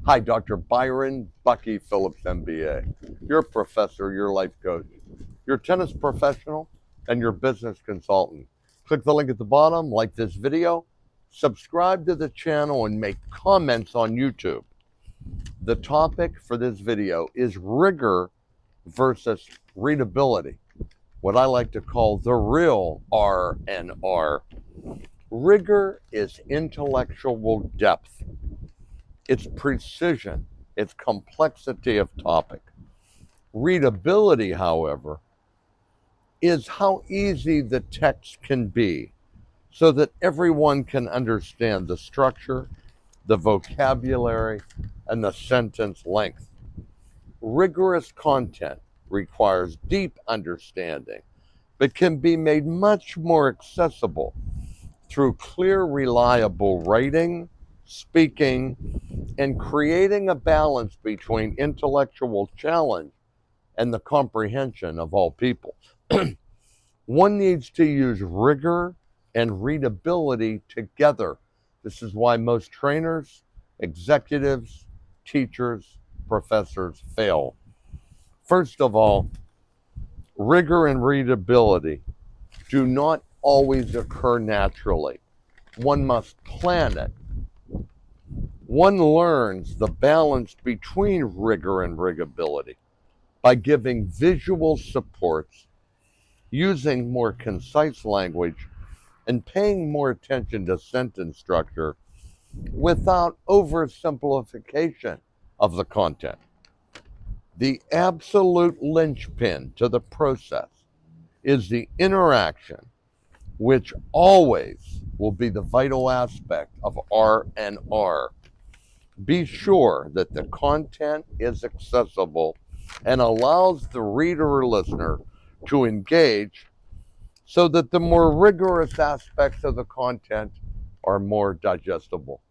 Hi, Dr. Byron Bucky Phillips, MBA. Your professor, your life coach, your tennis professional, and your business consultant. Click the link at the bottom, like this video, subscribe to the channel, and make comments on YouTube. The topic for this video is rigor versus readability, what I like to call the real R&R. Rigor is intellectual depth. It's precision, it's complexity of topic. Readability, however, is how easy the text can be so that everyone can understand the structure, the vocabulary, and the sentence length. Rigorous content requires deep understanding, but can be made much more accessible through clear, reliable writing, speaking, and creating a balance between intellectual challenge and the comprehension of all people. One needs to use rigor and readability together. This is why most trainers, executives, teachers, professors fail. First of all, rigor and readability do not always occur naturally. One must plan it. One learns the balance between rigor and readability by giving visual supports, using more concise language, and paying more attention to sentence structure without oversimplification of the content. The absolute linchpin to the process is the interaction, which always will be the vital aspect of R&R. Be sure that the content is accessible and allows the reader or listener to engage so that the more rigorous aspects of the content are more digestible.